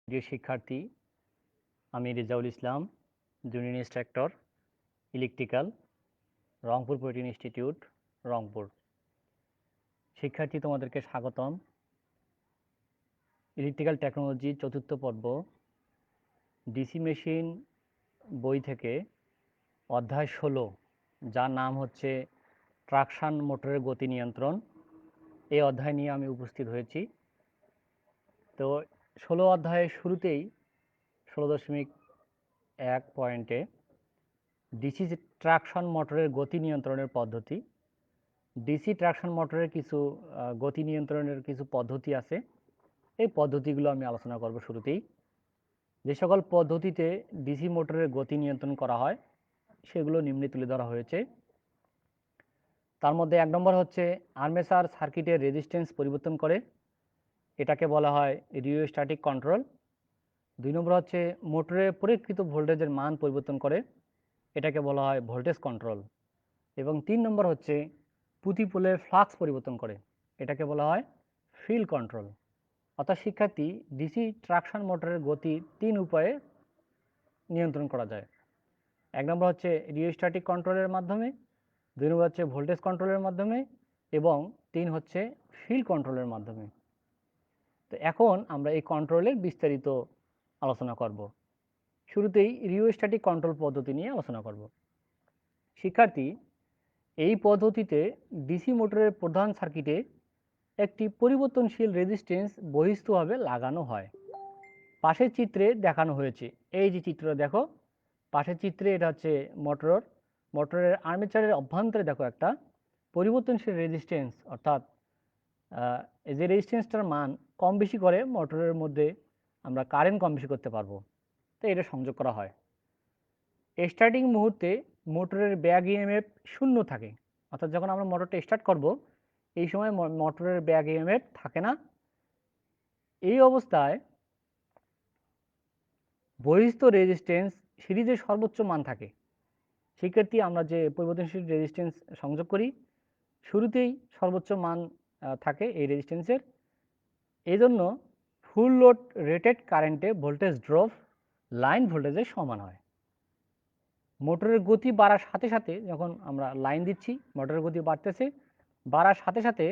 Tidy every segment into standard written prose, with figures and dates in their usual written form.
প্রিয় শিক্ষার্থী, আমি Rezaul Islam, junior instructor, electrical, Rangpur polytechnic institute, Rangpur. শিক্ষার্থী, তোমাদেরকে স্বাগতম। ইলেকট্রিক্যাল টেকনোলজি চতুর্থ পর্ব ডিসি মেশিন বই থেকে অধ্যায় 16, যার নাম হচ্ছে ট্রাকশন মোটরের গতি নিয়ন্ত্রণ। এই অধ্যায় নিয়ে আমি উপস্থিত হয়েছি। তো 16 অধ্যায়ের শুরুতেই 16.1 পয়েন্টে ডিসি ট্রাকশন মোটরের গতি নিয়ন্ত্রণের পদ্ধতি, ডিসি ট্রাকশন মোটরের কিছু গতি নিয়ন্ত্রণের কিছু পদ্ধতি আছে। এই পদ্ধতিগুলো আমি আলোচনা করব শুরুতেই। যে সকল পদ্ধতিতে ডিসি মোটরের গতি নিয়ন্ত্রণ করা হয় সেগুলো নিম্নে তুলে ধরা হয়েছে। তার মধ্যে 1 নম্বর হচ্ছে আর্মেচার সার্কিটের রেজিস্ট্যান্স পরিবর্তন করে, এটাকে বলা হয় রিওস্ট্যাটিক কন্ট্রোল। 2 নম্বর হচ্ছে মোটরের প্রয়োগকৃত ভোল্টেজের মান পরিবর্তন করে, এটাকে বলা হয় ভোল্টেজ কন্ট্রোল। এবং 3 নম্বর হচ্ছে প্রতি পোলের ফ্লাক্স পরিবর্তন করে, এটাকে বলা হয় ফিল্ড কন্ট্রোল। অর্থাৎ শিক্ষার্থী, ডিসি ট্রাকশন মোটরের গতি 3 উপায়ে নিয়ন্ত্রণ করা যায়। 1 নম্বর হচ্ছে রিওস্ট্যাটিক কন্ট্রোলের মাধ্যমে, 2 নম্বর হচ্ছে ভোল্টেজ কন্ট্রোলের মাধ্যমে এবং 3 হচ্ছে ফিল্ড কন্ট্রোলের মাধ্যমে। তো এখন আমরা এই কন্ট্রোলের বিস্তারিত আলোচনা করব। শুরুতেই রিওস্ট্যাটিক কন্ট্রোল পদ্ধতি নিয়ে আলোচনা করব। শিক্ষার্থী, এই পদ্ধতিতে ডিসি মোটরের প্রধান সার্কিটে একটি পরিবর্তনশীল রেজিস্ট্যান্স বহিস্থভাবে লাগানো হয়। পাশের চিত্রে দেখানো হয়েছে। এই যে চিত্রটা দেখো, পাশের চিত্রে এটা হচ্ছে মোটরের আর্মেচারের অভ্যন্তরে দেখো একটা পরিবর্তনশীল রেজিস্ট্যান্স, অর্থাৎ এই যে রেজিস্ট্যান্সটার মান কম বেশি করে মোটরের মধ্যে আমরা কারেন্ট কম বেশি করতে পারবো। তো এটা সংযোগ করা হয়। স্টার্টিং মুহূর্তে মোটরের ব্যাক ইএমএফ শূন্য থাকে, অর্থাৎ যখন আমরা মোটরটা স্টার্ট করব এই সময় মোটরের ব্যাক ইএমএফ থাকে না। এই অবস্থায় বহিস্থ রেজিস্ট্যান্স সিরিজের সর্বোচ্চ মান থাকে। শিক্ষার্থী, আমরা যে পরিবর্তনশীল রেজিস্ট্যান্স সংযোগ করি শুরুতেই সর্বোচ্চ মান থাকে এই রেজিস্ট্যান্সের। এই জন্য ফুল লোড রেটেড কারেন্টে ভোল্টেজ ড্রপ লাইন ভোল্টেজের সমান হয়। মোটরের গতি বাড়ার সাথে সাথে যখন আমরা লাইন দিচ্ছি, মোটরের গতি বাড়তেছে, বাড়ার সাথে সাথে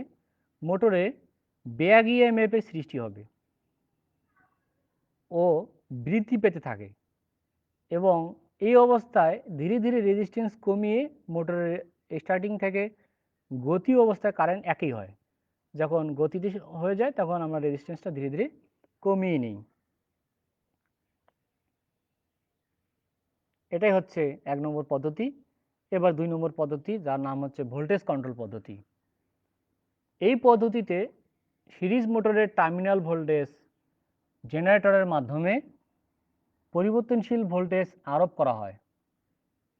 মোটরে ব্যাক ইএমএফের সৃষ্টি হবে ও বৃদ্ধি পেতে থাকে এবং এই অবস্থায় ধীরে ধীরে রেজিস্ট্যান্স কমিয়ে মোটরের স্টার্টিং থেকে গতি অবস্থায় কারেন্ট একই হয়। যখন গতিতে হয়ে যায় তখন আমরা রেজিস্ট্যান্সটা ধীরে ধীরে কমিয়ে নিই। এটাই হচ্ছে 1 নম্বর পদ্ধতি। এবার 2 নম্বর পদ্ধতি, যার নাম হচ্ছে ভোল্টেজ কন্ট্রোল পদ্ধতি। এই পদ্ধতিতে সিরিজ মোটরের টার্মিনাল ভোল্টেজ জেনারেটরের মাধ্যমে পরিবর্তনশীল ভোল্টেজ আরোপ করা হয়।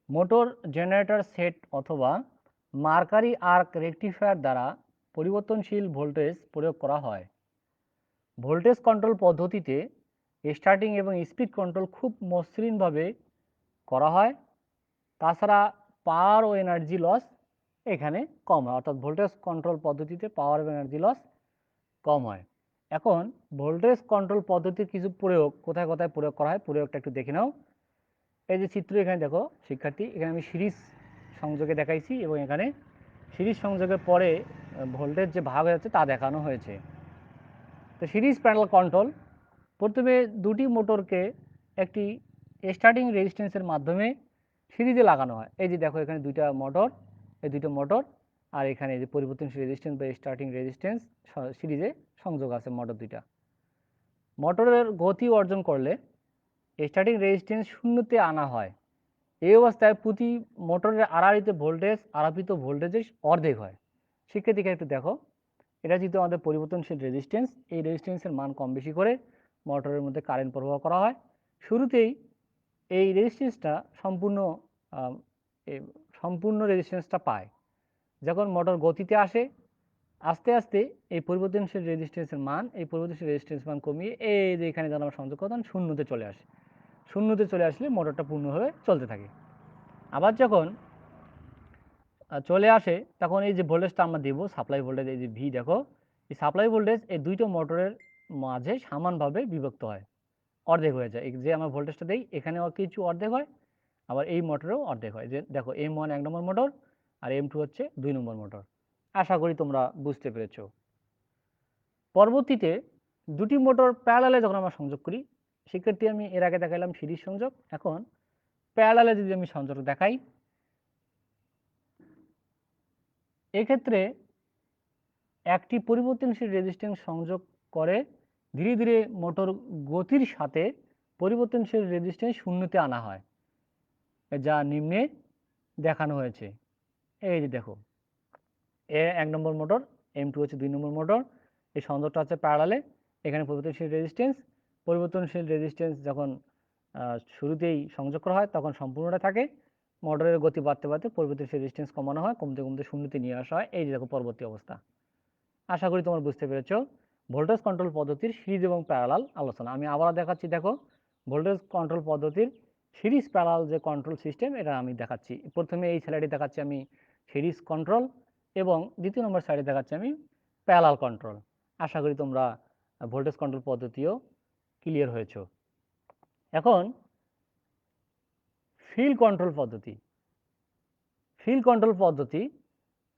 মোটর জেনারেটর সেট অথবা মার্কারি আর্ক রেকটিফায়ার দ্বারা পরিবর্তনশীল ভোল্টেজ প্রয়োগ করা হয়। ভোল্টেজ কন্ট্রোল পদ্ধতিতে স্টার্টিং এবং স্পিড কন্ট্রোল খুব মসৃণভাবে করা হয়। তাছাড়া পাওয়ার ও এনার্জি লস এখানে কম হয়, অর্থাৎ ভোল্টেজ কন্ট্রোল পদ্ধতিতে পাওয়ার ও এনার্জি লস কম হয়। এখন ভোল্টেজ কন্ট্রোল পদ্ধতির কিছু প্রয়োগ কোথায় কোথায় প্রয়োগ করা হয়, প্রয়োগটা একটু দেখে নাও। এই যে চিত্র এখানে দেখো শিক্ষার্থী, এখানে আমি সিরিজ সংযোগে দেখাইছি এবং এখানে সিরিজ সংযোগের পরে ভোল্টেজ যে ভাগ হয়ে যাচ্ছে তা দেখানো হয়েছে। তো সিরিজ প্যানেল কন্ট্রোল প্রথমে দুটি মোটরকে একটি স্টার্টিং রেজিস্ট্যান্সের মাধ্যমে সিরিজে লাগানো হয়। এই যে দেখো এখানে দুইটা মোটর, এই দুটো মোটর আর এখানে যে পরিবর্তনশীল রেজিস্ট্যান্স বা স্টার্টিং রেজিস্ট্যান্স সিরিজে সংযোগ আছে মোটর দুইটা। মোটরের গতি অর্জন করলে স্টার্টিং রেজিস্ট্যান্স শূন্যতে আনা হয়। এই অবস্থায় প্রতি মোটরের আড়াআড়িতে ভোল্টেজ আরোপিত ভোল্টেজের অর্ধেক হয়। শিক্ষার্থীকে একটু দেখো, এটা যেহেতু আমাদের পরিবর্তনশীল রেজিস্ট্যান্স, এই রেজিস্ট্যান্সের মান কম বেশি করে মোটরের মধ্যে কারেন্ট প্রবাহ করা হয়। শুরুতেই এই রেজিস্ট্যান্সটা সম্পূর্ণ রেজিস্ট্যান্সটা পায়। যখন মোটর গতিতে আসে আস্তে আস্তে এই পরিবর্তনশীল রেজিস্ট্যান্সের মান, এই পরিবর্তনশীল রেজিস্ট্যান্স মান কমিয়ে এই যে এখানে যখন আমরা সংযোগ করতাম শূন্যতে চলে আসে। শূন্যতে চলে আসলে মোটরটা পূর্ণভাবে চলতে থাকে। আবার যখন চলে আসে তখন এই যে ভোল্টেজটা আমরা দেবো সাপ্লাই ভোল্টেজ, এই যে ভি দেখো, এই সাপ্লাই ভোল্টেজ এই দুইটা মোটরের মাঝে সমানভাবে বিভক্ত হয়। অর্ধেক হয়ে যায়। এই যে আমরা ভোল্টেজটা দেই এখানেও কিছু অর্ধেক হয়, আবার এই মোটরেও অর্ধেক হয়। যে দেখো M1 1 নম্বর মোটর আর M2 হচ্ছে 2 নম্বর মোটর। আশা করি তোমরা বুঝতে পেরেছো। পরবর্তীতে দুটি মোটর প্যারালালে যখন আমরা সংযোগ করি, সেক্ষেত্রে আমি এর আগে দেখালাম সিরিজ সংযোগ, এখন প্যারালালে যদি আমি সংযোগ দেখাই, এক্ষেত্রে একটি পরিবর্তনশীল রেজিস্ট্যান্স সংযোগ করে ধীরে ধীরে মোটর গতির সাথে পরিবর্তনশীল রেজিস্ট্যান্স শূন্যতে আনা হয়, যা নিম্নে দেখানো হয়েছে। এই যে দেখো, এ 1 নম্বর মোটর, M2 হচ্ছে 2 নম্বর মোটর, এই সংযোগটা হচ্ছে প্যারালালে। এখানে পরিবর্তনশীল রেজিস্ট্যান্স যখন শুরুতেই সংযোগ করা হয় তখন সম্পূর্ণটা থাকে, মোটরের গতি বাড়তে বাড়তে পরিবর্তনশীল রেজিস্ট্যান্স কমানো হয়, কমতে কমতে শূন্যতে নিয়ে আসা হয়। এই যে দেখো পরবর্তী অবস্থা। আশা করি তোমরা বুঝতে পেরেছ ভোল্টেজ কন্ট্রোল পদ্ধতির সিরিজ এবং প্যারালাল আলোচনা। আমি আবার দেখাচ্ছি, দেখো ভোল্টেজ কন্ট্রোল পদ্ধতির সিরিজ প্যারালাল যে কন্ট্রোল সিস্টেম, এটা আমি দেখাচ্ছি। প্রথমে এই স্লাইডে দেখাচ্ছি আমি সিরিজ কন্ট্রোল, এবং দ্বিতীয় নম্বর স্লাইডে দেখাচ্ছি আমি প্যারালাল কন্ট্রোল। আশা করি তোমরা ভোল্টেজ কন্ট্রোল পদ্ধতিও ক্লিয়ার হয়েছ। এখন ফিল্ড কন্ট্রোল পদ্ধতি। ফিল্ড কন্ট্রোল পদ্ধতি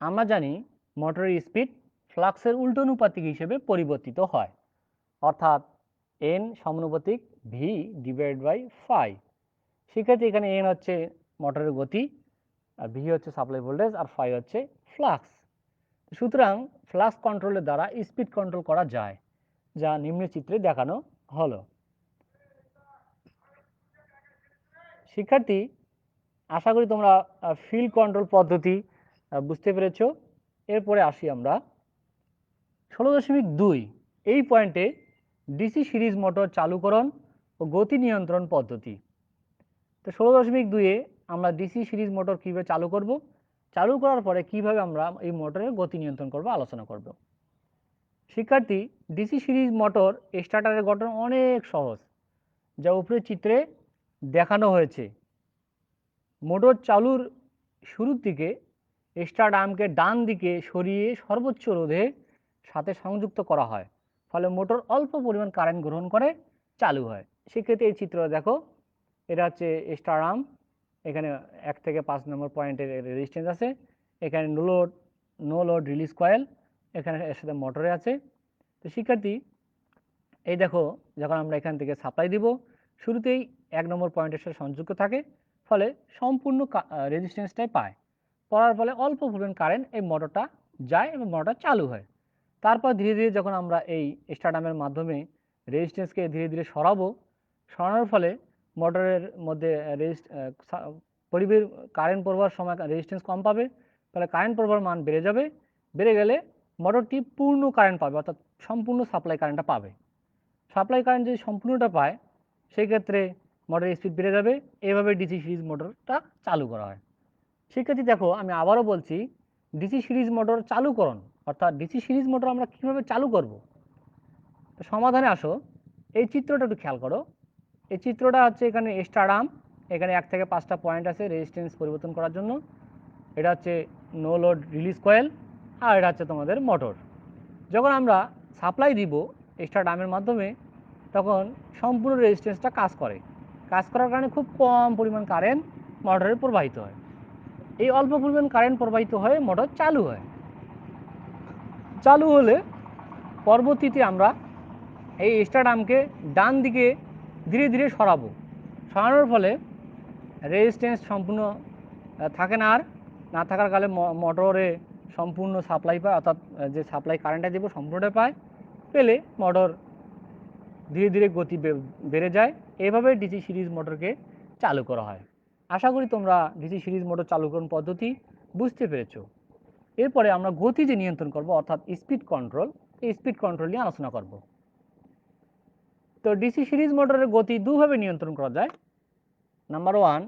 আমরা জানি মোটরের স্পিড ফ্লাক্সের উল্টানুপাতিক হিসেবে পরিবর্তিত হয়, অর্থাৎ এন সমানুপাতিক ভি ডিভাইড বাই ফাই। সেক্ষেত্রে এখানে এন হচ্ছে মোটরের গতি, আর ভি হচ্ছে সাপ্লাই ভোল্টেজ, আর ফাই হচ্ছে ফ্লাক্স। সুতরাং ফ্লাক্স কন্ট্রোলের দ্বারা স্পিড কন্ট্রোল করা যায়, যা নিম্ন চিত্রে দেখানো হলো। শিক্ষার্থী, আশা করি তোমরা ফিল্ড কন্ট্রোল পদ্ধতি বুঝতে পেরেছ। এরপরে আসি আমরা 16.2 এই পয়েন্টে ডিসি সিরিজ মোটর চালুকরণ ও গতি নিয়ন্ত্রণ পদ্ধতি। তো 16.2-এ আমরা ডিসি সিরিজ মোটর কীভাবে চালু করব, চালু করার পরে কিভাবে আমরা এই মোটরের গতি নিয়ন্ত্রণ করব আলোচনা করব। শিক্ষার্থী, ডিসি সিরিজ মোটর স্টার্টারের গঠন অনেক সহজ, যা উপরের চিত্রে দেখানো হয়েছে। মোটর চালুর শুরুর দিকে স্টার্ট আর্মকে ডান দিকে সরিয়ে সর্বোচ্চ রোধের সাথে সংযুক্ত করা হয়, ফলে মোটর অল্প পরিমাণ কারেন্ট গ্রহণ করে চালু হয়। সেক্ষেত্রে এই চিত্র দেখো, এটা হচ্ছে স্টার্ট আর্ম, এখানে 1 থেকে 5 নম্বর পয়েন্টের রেজিস্ট্যান্স আছে, এখানে নো লোড রিলিজ কয়েল, এখানে এর সাথে মোটরে আছে। তো শিক্ষার্থী, এই দেখো যখন আমরা এখান থেকে সাপ্লাই দিব, শুরুতেই 1 নম্বর পয়েন্টের সাথে সংযুক্ত থাকে, ফলে সম্পূর্ণ রেজিস্ট্যান্সটাই পায়। পড়ার ফলে অল্প পরিমাণ কারেন্ট এই মোটরটা যায় এবং মোটরটা চালু হয়। তারপর ধীরে ধীরে যখন আমরা এই স্টার্টামের মাধ্যমে রেজিস্ট্যান্সকে ধীরে ধীরে সরানোর ফলে মোটরের মধ্যে পরিবেশ কারেন্ট প্রবাহের সময় রেজিস্ট্যান্স কম পাবে, ফলে কারেন্ট প্রবাহের মান বেড়ে যাবে। বেড়ে গেলে মোটরটি পূর্ণ কারেন্ট পাবে, অর্থাৎ সম্পূর্ণ সাপ্লাই কারেন্টটা পাবে। সাপ্লাই কারেন্ট যদি সম্পূর্ণটা পায়, সেই ক্ষেত্রে মোটরের স্পিড বেড়ে যাবে। এভাবে ডিসি সিরিজ মোটরটা চালু করা হয়। শিক্ষার্থী দেখো, আমি আবারও বলছি, ডিসি সিরিজ মোটর চালুকরণ, অর্থাৎ ডিসি সিরিজ মোটর আমরা কীভাবে চালু করব। সমাধানে আসো, এই চিত্রটা একটু খেয়াল করো। এই চিত্রটা হচ্ছে এখানে স্টার্ট আর্ম, এখানে 1 থেকে 5টা পয়েন্ট আছে রেজিস্ট্যান্স পরিবর্তন করার জন্য। এটা হচ্ছে নো লোড রিলিজ কয়েল, আর এটা হচ্ছে তোমাদের মোটর। যখন আমরা সাপ্লাই দিব স্টার্ট আর্মের মাধ্যমে, তখন সম্পূর্ণ রেজিস্ট্যান্সটা কাজ করার কারণে খুব কম পরিমাণ কারেন্ট মোটরে প্রবাহিত হয়। এই অল্প পরিমাণ কারেন্ট প্রবাহিত হয়ে মোটর চালু হয়। চালু হলে পরবর্তীতে আমরা এই স্টার্ট আর্মকে ডান দিকে ধীরে ধীরে সরানোর ফলে রেজিস্ট্যান্স সম্পূর্ণ থাকে না, আর না থাকার কালে মোটরে সম্পূর্ণ সাপ্লাই পায়, অর্থাৎ যে সাপ্লাই কারেন্টটা দেবো সম্পূর্ণটা পায়। পেলে মোটর ধীরে ধীরে গতি বেড়ে যায়। এভাবে ডিসি সিরিজ মোটরকে চালু করা হয়। আশা করি তোমরা ডিসি সিরিজ মোটর চালুকরণ পদ্ধতি বুঝতে পেরেছ। এরপরে আমরা গতি যে নিয়ন্ত্রণ করব, অর্থাৎ স্পিড কন্ট্রোল, এই স্পিড কন্ট্রোল নিয়ে আলোচনা করব। তো ডিসি সিরিজ মোটরের গতি দুভাবে নিয়ন্ত্রণ করা যায়। নাম্বার 1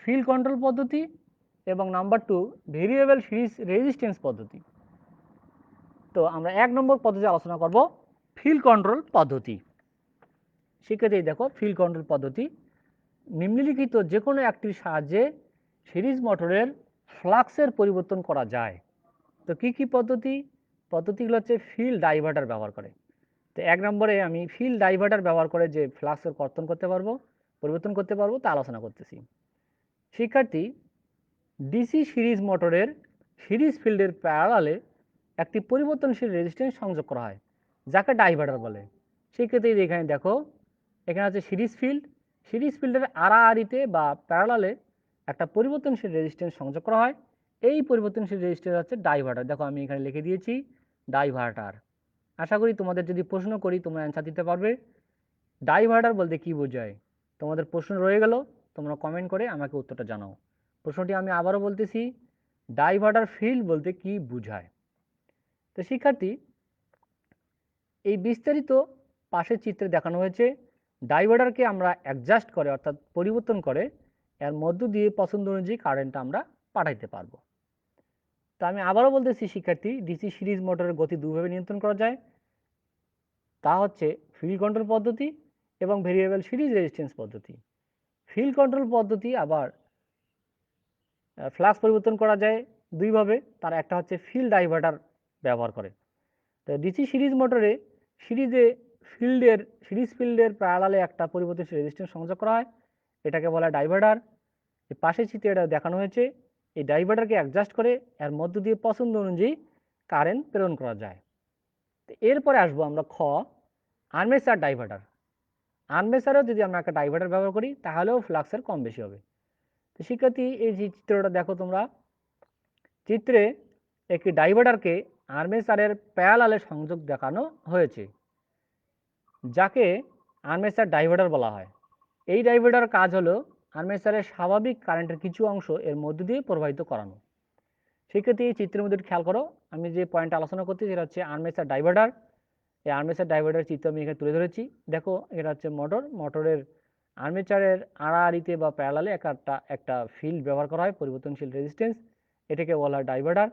ফিল্ড কন্ট্রোল পদ্ধতি, এবং নাম্বার 2 ভেরিয়েবল সিরিজ রেজিস্ট্যান্স পদ্ধতি। তো আমরা 1 নম্বর পদ্ধতি আলোচনা করব, ফিল্ড কন্ট্রোল পদ্ধতি। শিক্ষার্থী দেখো, ফিল্ড কন্ট্রোল পদ্ধতি নিম্নলিখিত যে কোনো একটির সাহায্যে সিরিজ মোটরের ফ্লাক্সের পরিবর্তন করা যায়। তো কি কি পদ্ধতিগুলো হচ্ছে ফিল্ড ডাইভার্টার ব্যবহার করে। তো ১ নম্বরে আমি ফিল্ড ডাইভার্টার ব্যবহার করে যে ফ্লাক্সের পরিবর্তন করতে পারবো তা আলোচনা করতেছি। শিক্ষার্থী, ডিসি সিরিজ মোটরের সিরিজ ফিল্ডের প্যারালালে একটি পরিবর্তনশীল রেজিস্ট্যান্স সংযোগ করা হয়, যাকে ডাইভার্টার বলে। সেক্ষেত্রে এখানে দেখো, এখানে আছে সিরিজ ফিল্ডের আড়াআড়িতে বা প্যারালালে একটা পরিবর্তনশীল রেজিস্ট্যান্স সংযোগ করা হয়। এই পরিবর্তনশীল রেজিস্ট্যান্স হচ্ছে ডাইভার্টার। দেখো আমি এখানে লিখে দিয়েছি ডাইভার্টার। আশা করি তোমাদের যদি প্রশ্ন করি তোমরা অ্যান্সার দিতে পারবে। ডাইভার্টার বলতে কি বোঝায়? তোমাদের প্রশ্ন রয়ে গেল, তোমরা কমেন্ট করে আমাকে উত্তরটা জানাও। প্রশ্নটি আমি আবারও বলতেছি, ডাইভার্টার ফিল্ড বলতে কি বোঝায়? তো শিক্ষার্থী, এই বিস্তারিত পাশের চিত্রে দেখানো হয়েছে ডাইভার্টারকে আমরা অ্যাডজাস্ট করে অর্থাৎ পরিবর্তন করে এর মধ্য দিয়ে পছন্দ অনুযায়ী কারেন্টটা আমরা পাঠাইতে পারবো। তো আমি আবারও বলতেছি শিক্ষার্থী, ডিসি সিরিজ মোটরের গতি দুভাবে নিয়ন্ত্রণ করা যায়, তা হচ্ছে ফিল্ড কন্ট্রোল পদ্ধতি এবং ভেরিয়েবল সিরিজ রেজিস্ট্যান্স পদ্ধতি। ফিল্ড কন্ট্রোল পদ্ধতি আবার ফ্লাক্স পরিবর্তন করা যায় দুইভাবে, তার একটা হচ্ছে ফিল্ড ডাইভার্টার ব্যবহার করে। তো ডিসি সিরিজ মোটরে সিরিজ ফিল্ডের প্যারালালে একটা পরিবর্তনশীল রেজিস্ট্যান্স সংযোগ করা হয়, এটাকে বলা হয় ডাইভার্টার। এই পাশের চিত্রে এটা দেখানো হয়েছে, এই ডাইভার্টারকে অ্যাডজাস্ট করে এর মধ্য দিয়ে পছন্দ অনুযায়ী কারেন্ট প্রেরণ করা যায়। তো এরপরে আসবো আমরা আর্মেচার ডাইভার্টার। আর্মেচারেও যদি আমরা একটা ডাইভার্টার ব্যবহার করি তাহলেও ফ্লাক্সের কম বেশি হবে। তো শিক্ষার্থী, এই যে চিত্রটা দেখো তোমরা, চিত্রে একটি ডাইভার্টারকে আর্মেচারের প্যারালালে সংযোগ দেখানো হয়েছে, যাকে আর্মেচার ডাইভার্টার বলা হয়। এই ডাইভার্টার কাজ হলো আর্মেচারের স্বাভাবিক কারেন্টের কিছু অংশ এর মধ্য দিয়ে প্রবাহিত করানো। সেক্ষেত্রে এই চিত্রের মধ্যে খেয়াল করো, আমি যে পয়েন্ট আলোচনা করছি সেটা হচ্ছে আর্মেচার ডাইভার্টার। এই আর্মেচার ডাইভার্টার চিত্র আমি এখানে তুলে ধরেছি। দেখো, এটা হচ্ছে মোটরের আর্মেচারের আড়াআড়িতে বা প্যারালালে একটা ফিল্ড ব্যবহার করা হয়, পরিবর্তনশীল রেজিস্ট্যান্স, এটাকে বলা হয় ডাইভার্টার।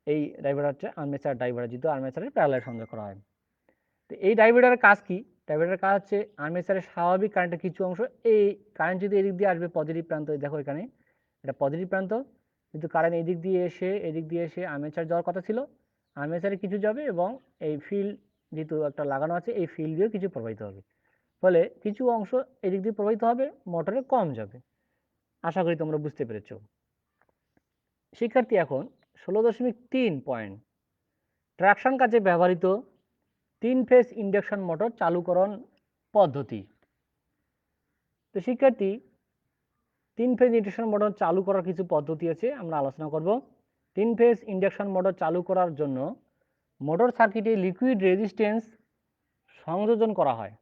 এই ডাইভার্টার হচ্ছে আর্মেচার ডাইভার্টার, যেহেতু আর্মেচারের প্যারালালে সংযোগ করা হয়। তো এই ডাইভার্টারের কাজ কি? ডাইভার্টারের কাজ হচ্ছে আর্মেচারের স্বাভাবিক কারেন্টের কিছু অংশ, এই কারেন্ট যদি এদিক দিয়ে আসবে পজিটিভ প্রান্ত, দেখো এখানে এটা পজিটিভ প্রান্ত, কিন্তু কারেন্ট এদিক দিয়ে এসে আর্মেচার যাওয়ার কথা ছিল, আর্মেচারে কিছু যাবে এবং এই ফিল্ড যেহেতু একটা লাগানো আছে এই ফিল্ড দিয়ে কিছু প্রবাহিত হবে, ফলে কিছু অংশ এদিক দিয়ে প্রবাহিত হবে, মোটরে কম যাবে। আশা করি তোমরা বুঝতে পেরেছ। শিক্ষার্থী, এখন 16.3 পয়েন্ট, ট্রাকশন কাজে ব্যবহৃত 3 ফেজ ইন্ডাকশন মোটর চালুকরণ পদ্ধতি। তো শিক্ষার্থী, 3 ফেজ ইন্ডাকশন মোটর চালু করার কিছু পদ্ধতি আছে, আমরা আলোচনা করব। 3 ফেজ ইন্ডাকশন মোটর চালু করার জন্য মোটর সার্কিটে লিকুইড রেজিস্ট্যান্স সংযোজন করা হয়।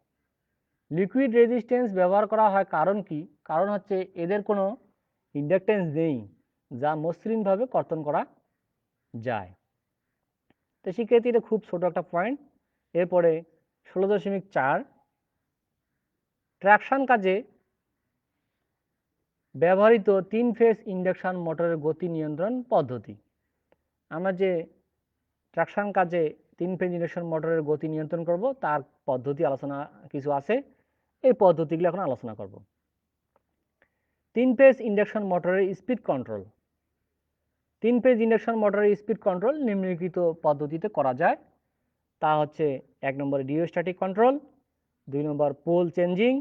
লিকুইড রেজিস্ট্যান্স ব্যবহার করা হয় কারণ কি? কারণ হচ্ছে এদের কোনো ইন্ডাকটেন্স নেই যা মসৃণভাবে কর্তন করা যায়। তো শিক্ষার্থী, এটা খুব ছোট একটা পয়েন্ট। এরপরে 16.4, ট্রাকশন কাজে ব্যবহৃত 3 ফেজ ইন্ডাকশন মোটরের গতি নিয়ন্ত্রণ পদ্ধতি। আমরা যে ট্রাকশন কাজে 3 ফেজ ইন্ডাকশন মোটরের গতি নিয়ন্ত্রণ করব তার পদ্ধতি আলোচনা কিছু আছে, এই পদ্ধতিগুলো এখন আলোচনা করব। 3 ফেজ ইন্ডাকশন মোটরের স্পিড কন্ট্রোল। 3 ফেজ ইন্ডাকশন মোটরের স্পিড কন্ট্রোল নিম্নলিখিত পদ্ধতিতে করা যায়, তা হচ্ছে 1 নম্বর রিওস্ট্যাটিক কন্ট্রোল, 2 নম্বর pole changing,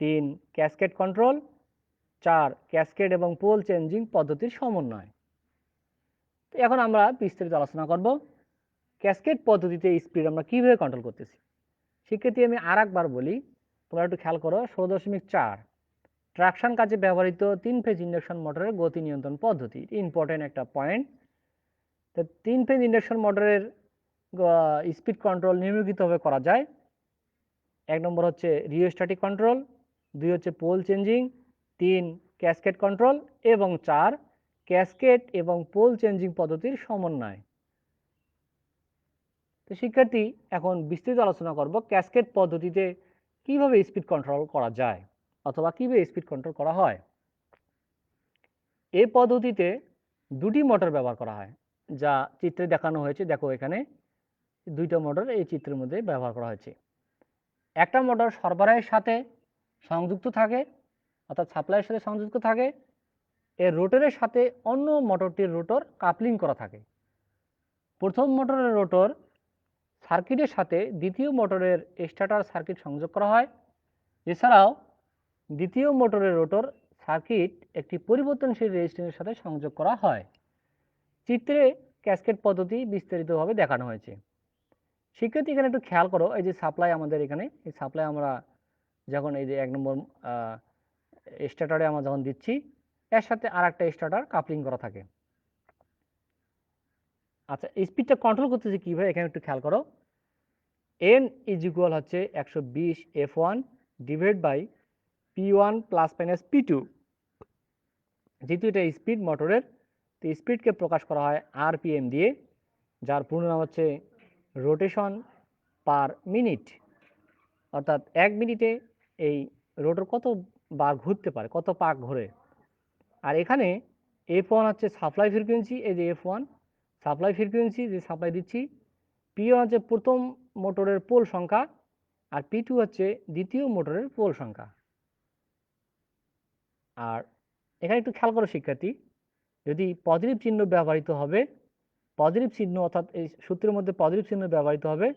3 cascade control, 4 cascade এবং পোল চেঞ্জিং পদ্ধতির সমন্বয়। তো এখন আমরা বিস্তারিত আলোচনা করব ক্যাসকেড পদ্ধতিতে স্পিড আমরা কিভাবে কন্ট্রোল করতেছি। শিক্ষার্থী, আমি আর একবার বলি, তোমরা একটু খেয়াল করো। 16.4, ট্রাকশন কাজে ব্যবহৃত 3 ফেজ ইন্ডাকশন মোটরের গতি নিয়ন্ত্রণ পদ্ধতি, ইম্পর্টেন্ট একটা পয়েন্ট। তো 3 ফেজ ইন্ডাকশন মোটরের স্পিড কন্ট্রোল নিম্নলিখিতভাবে করা যায়। 1 নম্বর হচ্ছে রিওস্ট্যাটিক কন্ট্রোল, 2 হচ্ছে পোল চেঞ্জিং, 3 ক্যাসকেড কন্ট্রোল এবং 4 ক্যাসকেড এবং পোল চেঞ্জিং পদ্ধতির সমন্বয়। তো শিক্ষার্থী, এখন বিস্তৃত আলোচনা করব ক্যাসকেড পদ্ধতিতে কিভাবে স্পিড কন্ট্রোল করা যায় অথবা কিভাবে স্পিড কন্ট্রোল করা হয়। এই পদ্ধতিতে দুটি মোটর ব্যবহার করা হয়, যা চিত্রে দেখানো হয়েছে। দেখো, এখানে দুইটা মোটর এই চিত্রের মধ্যে ব্যবহার করা হয়েছে। একটা মোটর সরবরাহের সাথে সংযুক্ত থাকে, অর্থাৎ সাপ্লাইয়ের সাথে সংযুক্ত থাকে, এর রোটরের সাথে অন্য মোটরটির রোটর কাপলিং করা থাকে। প্রথম মোটরের রোটর সার্কিটের সাথে দ্বিতীয় মোটরের স্টার্টার সার্কিট সংযোগ করা হয়। এছাড়াও দ্বিতীয় মোটরের রোটর সার্কিট একটি পরিবর্তনশীল রেজিস্ট্যান্সের সাথে সংযোগ করা হয়। চিত্রে ক্যাসকেড পদ্ধতি বিস্তারিতভাবে দেখানো হয়েছে। শিক্ষার্থী এখানে একটু খেয়াল করো, এই যে সাপ্লাই আমাদের এখানে, এই সাপ্লাই আমরা যখন এই যে 1 নম্বর স্টার্টারে আমরা যখন দিচ্ছি, এর সাথে আর একটা স্টার্টার কাপলিং করা থাকে। আচ্ছা, স্পিডটা কন্ট্রোল করতেছি কীভাবে এখানে একটু খেয়াল করো। এন ইজ ইকুয়াল হচ্ছে 120 F1 divide by P1 plus minus P2। যেহেতু এটা স্পিড মোটরের, তো স্পিডকে প্রকাশ করা হয় RPM দিয়ে, যার পূর্ণ নাম হচ্ছে রোটেশন পার মিনিট। অর্থাৎ 1 মিনিটে এই রোটর কত বার ঘুরতে পারে, কত পাক ঘোরে। আর এখানে F1 হচ্ছে সাপ্লাই ফ্রিকোয়েন্সি, এই যে F1 সাপ্লাই ফ্রিকোয়েন্সি যে সাপ্লাই দিচ্ছি। P1 হচ্ছে প্রথম মোটরের পোল সংখ্যা, আর P2 হচ্ছে দ্বিতীয় মোটরের পোল সংখ্যা। আর এখানে একটু খেয়াল করো শিক্ষার্থী, যদি পজিটিভ চিহ্ন ব্যবহৃত হবে, পজিটিভ চিহ্ন অর্থাৎ এই সূত্রের মধ্যে পজিটিভ চিহ্ন ব্যবহৃত হবে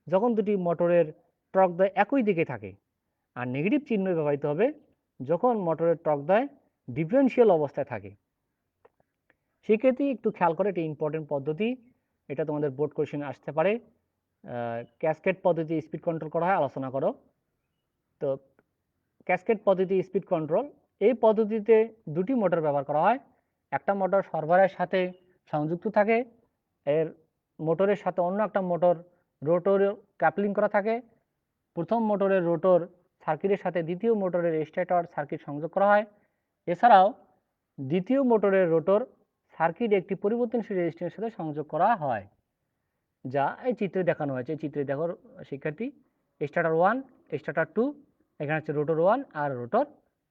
যখন দুটি মোটরের টর্কদ্বয় একই দিকে থাকে, আর নেগেটিভ চিহ্ন ব্যবহৃত হবে যখন মোটরের টর্কদ্বয় ডিফারেন্সিয়াল অবস্থায় থাকে। সেক্ষেত্রে একটু খেয়াল করে, এটি ইম্পর্টেন্ট পদ্ধতি, এটা তোমাদের বোর্ড কোশ্চেন আসতে পারে। ক্যাসকেড পদ্ধতি স্পিড কন্ট্রোল করা হয়, আলোচনা করো। তো ক্যাসকেড পদ্ধতি স্পিড কন্ট্রোল, এই পদ্ধতিতে দুটি মোটর ব্যবহার করা হয়। একটা মোটর সরবরাহের সাথে সংযুক্ত থাকে, এর মোটরের সাথে অন্য একটা মোটর রোটর কাপলিং করা থাকে। প্রথম মোটরের রোটর সার্কিটের সাথে দ্বিতীয় মোটরের স্টেটর সার্কিট সংযোগ করা হয়। এছাড়াও দ্বিতীয় মোটরের রোটর সার্কিট একটি পরিবর্তনশীল রেজিস্ট্যান্সের সাথে সংযোগ করা হয়, যা এই চিত্রে দেখানো হয়েছে। চিত্রে দেখো শিক্ষার্থী, স্টার্টার 1, স্টার্টার 2, এখানে হচ্ছে রোটর 1 আর রোটর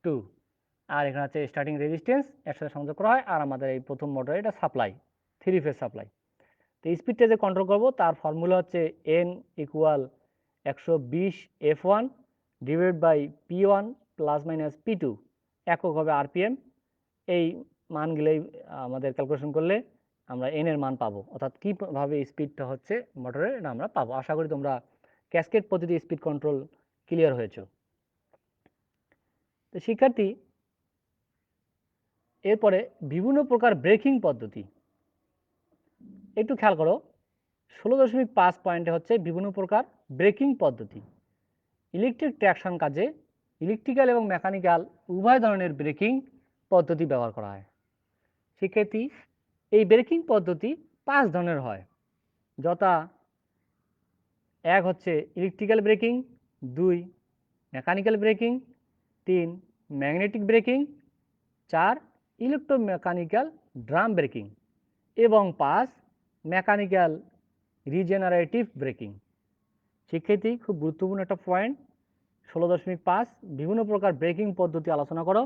2, আর এখানে হচ্ছে স্টার্টিং রেজিস্ট্যান্স এর সাথে সংযোগ করা হয়। আর আমাদের এই প্রথম মোটর, এটা সাপ্লাই, 3 ফেজ সাপ্লাই। তো স্পিডটা যে কন্ট্রোল করব তার ফর্মুলা হচ্ছে N equal 120 F1 divide by P1 plus minus P2, একক হবে RPM। এই মানগুলোই আমাদের ক্যালকুলেশন করলে আমরা এন এর মান পাবো, অর্থাৎ কীভাবে স্পিডটা হচ্ছে মোটরের, এটা আমরা পাবো। আশা করি তোমরা ক্যাসকেড পদ্ধতি স্পিড কন্ট্রোল ক্লিয়ার হয়েছে। তো শিক্ষার্থী, এরপরে বিভিন্ন প্রকার ব্রেকিং পদ্ধতি একটু খেয়াল করো। 16.5 পয়েন্টে হচ্ছে বিভিন্ন প্রকার ব্রেকিং পদ্ধতি। ইলেকট্রিক ট্র্যাকশন কাজে ইলেকট্রিক্যাল এবং মেকানিক্যাল উভয় ধরনের ব্রেকিং পদ্ধতি ব্যবহার করা হয়। শিক্ষার্থী, এই ব্রেকিং পদ্ধতি 5 ধরনের হয়, যথা 1 হচ্ছে electrical breaking, 2 mechanical breaking, 3 magnetic breaking, 4 electromechanical drum breaking এবং 5 মেকানিক্যাল রিজেনারেটিভ ব্রেকিং। শিক্ষার্থী, খুব গুরুত্বপূর্ণ একটা পয়েন্ট। 16.5 বিভিন্ন প্রকার ব্রেকিং পদ্ধতি আলোচনা করো।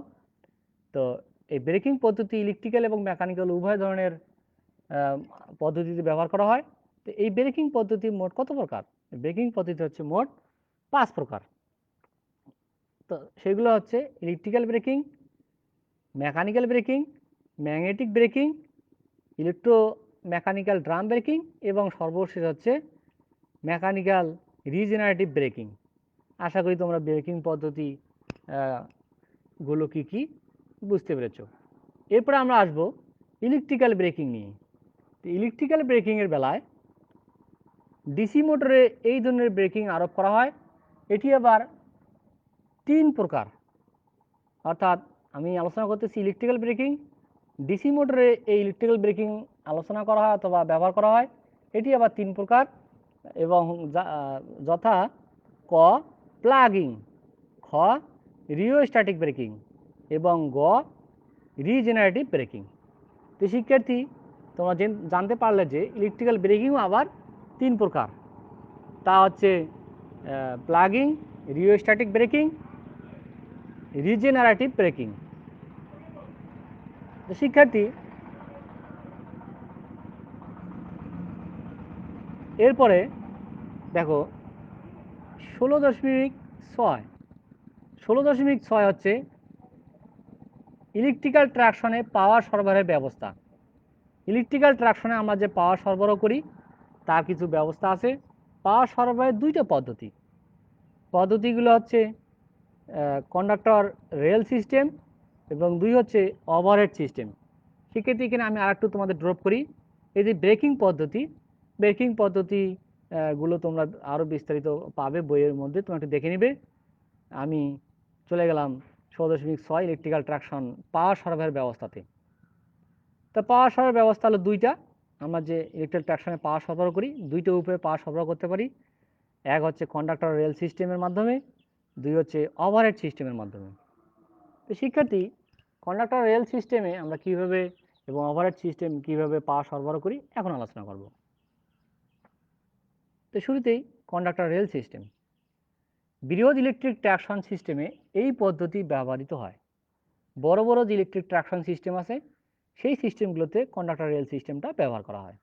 তো এই ব্রেকিং পদ্ধতি ইলেকট্রিক্যাল এবং মেকানিক্যাল উভয় ধরনের পদ্ধতিতে ব্যবহার করা হয়। তো এই ব্রেকিং পদ্ধতি মোট কত প্রকার? ব্রেকিং পদ্ধতি হচ্ছে মোট 5 প্রকার। তো সেগুলো হচ্ছে electrical breaking, mechanical breaking, magnetic breaking, electro mechanical drum breaking এবং সর্বশেষ হচ্ছে মেকানিক্যাল রিজেনারেটিভ ব্রেকিং। আশা করি তোমরা ব্রেকিং পদ্ধতি গুলো কি কি বুঝতে পেরেছ। এরপরে আমরা আসব ইলেকট্রিক্যাল ব্রেকিং নিয়ে। তো ইলেকট্রিক্যাল ব্রেকিংয়ের বেলায় ডিসি মোটরে এই ধরনের ব্রেকিং আরোপ করা হয়। এটি আবার 3 প্রকার, অর্থাৎ আমি আলোচনা করতেছি ইলেকট্রিক্যাল ব্রেকিং। ডিসি মোটরে এই ইলেকট্রিক্যাল ব্রেকিং আলোচনা করা হয় অথবা ব্যবহার করা হয়। এটি আবার 3 প্রকার, এবং যথা ক প্লাগিং, খ রিওস্ট্যাটিক ব্রেকিং এবং গ রিজেনারেটিভ ব্রেকিং। তো শিক্ষার্থী, তোমরা জানতে পারলে যে ইলেকট্রিক্যাল ব্রেকিংও আবার 3 প্রকার, তা হচ্ছে প্লাগিং, রিওস্ট্যাটিক ব্রেকিং, রিজেনারেটিভ ব্রেকিং। তো শিক্ষার্থী, এরপরে দেখো 16.6 হচ্ছে ইলেকট্রিক্যাল ট্রাকশনে পাওয়ার সরবরাহের ব্যবস্থা। ইলেকট্রিক্যাল ট্রাকশনে আমরা যে পাওয়ার সরবরাহ করি তার কিছু ব্যবস্থা আছে। পাওয়ার সরবরাহের দুইটা পদ্ধতিগুলো হচ্ছে কন্ডাক্টর রেল সিস্টেম এবং দুই হচ্ছে ওভারহেড সিস্টেম। সেক্ষেত্রে এখানে আমি আরেকটু তোমাদের ড্রপ করি। এই যে ব্রেকিং পদ্ধতি গুলো তোমরা আরও বিস্তারিত পাবে বইয়ের মধ্যে, তোমরা একটু দেখে নিবে। আমি চলে গেলাম 16.6 ইলেকট্রিক্যাল ট্রাকশন পাওয়ার সরবরাহের ব্যবস্থাতে। তো পাওয়ার সরবরাহের ব্যবস্থা হলো দুইটা। আমরা যে ইলেকট্রিক্যাল ট্রাকশনে পাওয়ার সরবরাহ করি, দুইটা উপায়ে পাওয়ার সরবরাহ করতে পারি। এক হচ্ছে কন্ডাক্টর রেল সিস্টেমের মাধ্যমে, দুই হচ্ছে ওভারহেড সিস্টেমের মাধ্যমে। তো শিক্ষার্থী, কন্ডাক্টর রেল সিস্টেমে আমরা কিভাবে এবং ওভারহেড সিস্টেম কিভাবে পাওয়ার সরবরাহ করি এখন আলোচনা করব। তো শুরুতেই কন্ডাক্টর রেল সিস্টেম। বৃহৎ ইলেকট্রিক ট্রাকশন সিস্টেমে এই পদ্ধতি ব্যবহৃত হয়। বড় বড় যে ইলেকট্রিক ট্রাকশন সিস্টেম আছে সেই সিস্টেমগুলোতে কন্ডাক্টর রেল সিস্টেমটা ব্যবহার করা হয়।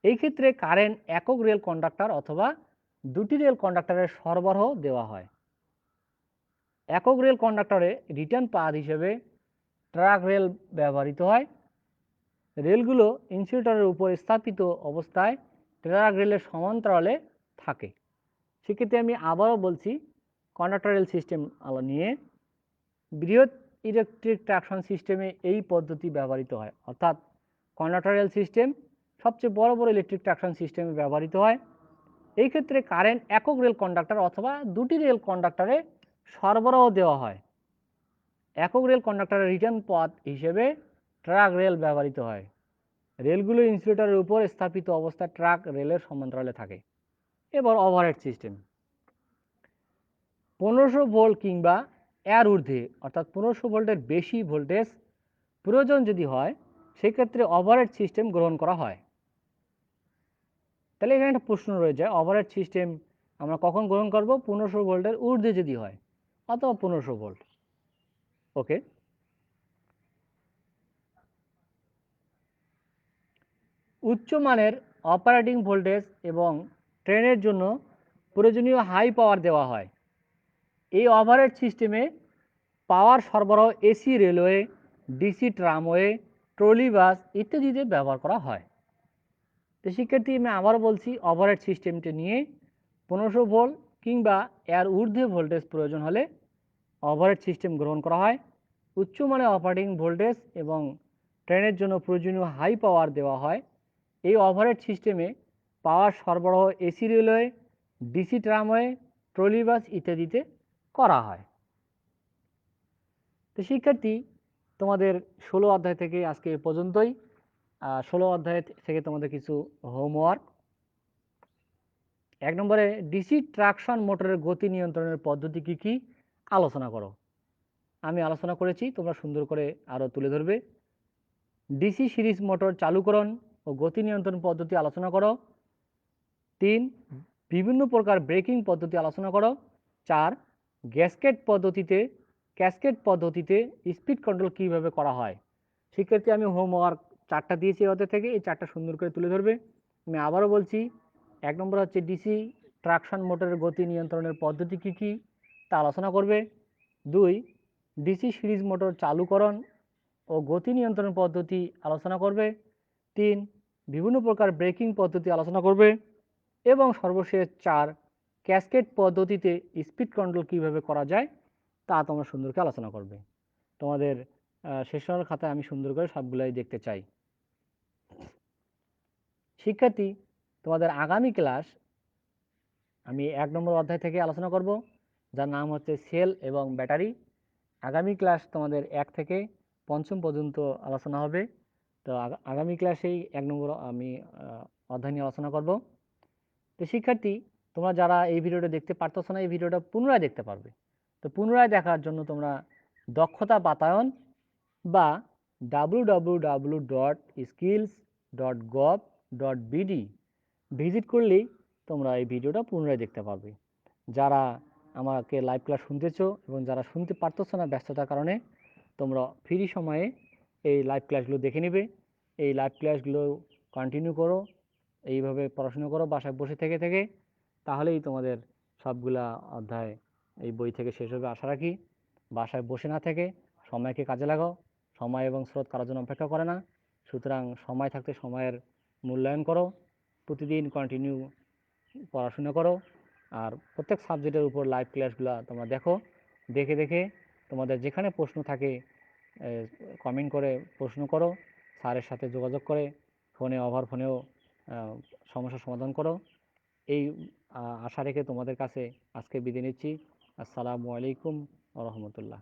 এই ক্ষেত্রে কারেন্ট একক রেল কন্ডাক্টর অথবা দুটি রেল কন্ডাক্টরের সরবরাহ দেওয়া হয়। একক রেল কন্ডাক্টরে রিটার্ন পাথ হিসেবে ট্রাক রেল ব্যবহৃত হয়। রেলগুলো ইনসুলেটরের উপর স্থাপিত অবস্থায় ট্রাক রেলের সমান্তরালে থাকে। সেক্ষেত্রে আমি আবারও বলছি, কন্ডাক্টর রেল সিস্টেম নিয়ে বৃহৎ ইলেকট্রিক ট্রাকশন সিস্টেমে এই পদ্ধতি ব্যবহৃত হয়, অর্থাৎ কন্ডাক্টর রেল সিস্টেম সবচেয়ে বড় বড় ইলেকট্রিক ট্রাকশন সিস্টেমে ব্যবহৃত হয়। এই ক্ষেত্রে কারেন্ট একক রেল কন্ডাক্টর অথবা দুটি রেল কন্ডাক্টরে সরবরাহ দেওয়া হয়। একক রেল কন্ডাক্টরের রিটার্ন পথ হিসেবে ট্রাক রেল ব্যবহৃত হয়। রেলগুলো ইনসুলেটরের উপর স্থাপিত অবস্থায় ট্রাক রেলের সমান্তরালে থাকে। এবার ওভারহেড সিস্টেম। 1500 ভোল্ট কিংবা এর ঊর্ধ্বে অর্থাৎ 1500 ভোল্টের বেশি ভোল্টেজ প্রয়োজন যদি হয়, সেক্ষেত্রে ওভারহেড সিস্টেম গ্রহণ করা হয়। তাহলে এখানে একটা প্রশ্ন রয়ে যায়, ওভারহেড সিস্টেম আমরা কখন গ্রহণ করব? 1500 ভোল্টের ঊর্ধ্বে যদি হয় অথবা 1500 ভোল্ট। ওকে, উচ্চমানের অপারেটিং ভোল্টেজ এবং ট্রেনের জন্য প্রয়োজনীয় হাই পাওয়ার দেওয়া হয়। এই ওভারহেড সিস্টেমে পাওয়ার সরবরাহ AC railway, DC tramway, trolley bus ইত্যাদিতে ব্যবহার করা হয়। তো শিক্ষার্থী, আমি আবার বলছি, ওভারহেড সিস্টেমটি নিয়ে 1500 ভোল্ট কিংবা এর ঊর্ধ্বে ভোল্টেজ প্রয়োজন হলে ওভারহেড সিস্টেম গ্রহণ করা হয়। উচ্চমানের অপারেটিং ভোল্টেজ এবং ট্রেনের জন্য প্রয়োজনীয় হাই পাওয়ার দেওয়া হয়। এই ওভারহেড সিস্টেমে পাওয়ার সরবরাহ AC railway, DC tramway, trolley bus ইত্যাদিতে করা হয়। তো শিক্ষার্থী, তোমাদের 16 অধ্যায় থেকে আজকে এ পর্যন্তই। 16 অধ্যায় থেকে তোমাদের কিছু হোমওয়ার্ক। 1 নম্বরে ডিসি ট্রাকশন মোটরের গতি নিয়ন্ত্রণের পদ্ধতি কি কি আলোচনা করো। আমি আলোচনা করেছি, তোমরা সুন্দর করে আরও তুলে ধরবে। ডিসি সিরিজ মোটর চালুকরণ ও গতি নিয়ন্ত্রণ পদ্ধতি আলোচনা করো। 3, বিভিন্ন প্রকার ব্রেকিং পদ্ধতি আলোচনা করো। 4, ক্যাসকেড পদ্ধতিতে স্পিড কন্ট্রোল কীভাবে করা হয়। শিক্ষার্থী, আমি হোমওয়ার্ক 4টা দিয়েছি ওদের থেকে, এই 4টা সুন্দর করে তুলে ধরবে। আমি আবারও বলছি, 1 নম্বর হচ্ছে ডিসি ট্রাকশন মোটরের গতি নিয়ন্ত্রণের পদ্ধতি কী কী তা আলোচনা করবে। 2, ডিসি সিরিজ মোটর চালুকরণ ও গতি নিয়ন্ত্রণ পদ্ধতি আলোচনা করবে। 3, বিভিন্ন প্রকার ব্রেকিং পদ্ধতি আলোচনা করবে। এবং সর্বশেষ 4, ক্যাসকেড পদ্ধতিতে স্পিড কন্ট্রোল কীভাবে করা যায় তা তোমরা সুন্দর করে আলোচনা করবে। তোমাদের সেশনের খাতায় আমি সুন্দর করে সবগুলাই দেখতে চাই। শিক্ষার্থী, তোমাদের আগামী ক্লাস আমি 1 নম্বর অধ্যায় থেকে আলোচনা করব, যার নাম হচ্ছে সেল এবং ব্যাটারি। আগামী ক্লাস তোমাদের 1 থেকে 5ম পর্যন্ত আলোচনা হবে। তো আগামী ক্লাসেই 1 নম্বর আমি অধ্যায় নিয়ে আলোচনা করব। তো শিক্ষার্থী, তোমরা যারা এই ভিডিওটা দেখতে পারতেছো না, এই ভিডিওটা পুনরায় দেখতে পারবে। তো পুনরায় দেখার জন্য তোমরা দক্ষতা বাতায়ন বা www.skills.gov.bd ভিজিট করলেই তোমরা এই ভিডিওটা পুনরায় দেখতে পারবে। যারা আমাকে লাইভ ক্লাস শুনতেছো এবং যারা শুনতে পারতেছো না ব্যস্ততার কারণে, তোমরা ফ্রি সময়ে এই লাইভ ক্লাসগুলো দেখে নেবে। এই লাইভ ক্লাসগুলো কন্টিনিউ করো, এইভাবে পড়াশোনা করো বাসায় বসে থেকে থেকে, তাহলেই তোমাদের সবগুলা অধ্যায় এই বই থেকে শেষ হবে আশা রাখি। বাসায় বসে না থেকে সময়কে কাজে লাগাও। সময় এবং স্রোত কারোর জন্য অপেক্ষা করে না, সুতরাং সময় থাকতে সময়ের মূল্যায়ন করো। প্রতিদিন কন্টিনিউ পড়াশোনা করো, আর প্রত্যেক সাবজেক্টের উপর লাইভ ক্লাসগুলো তোমরা দেখো। দেখে দেখে তোমাদের যেখানে প্রশ্ন থাকে কমেন্ট করে প্রশ্ন করো, স্যারের সাথে যোগাযোগ করে ফোনে ওভার ফোনেও সমস্যার সমাধান করো। এই আশা রেখে তোমাদের কাছে আজকে বিদায় নিচ্ছি। আসসালামু আলাইকুম ওয়া রাহমাতুল্লাহ।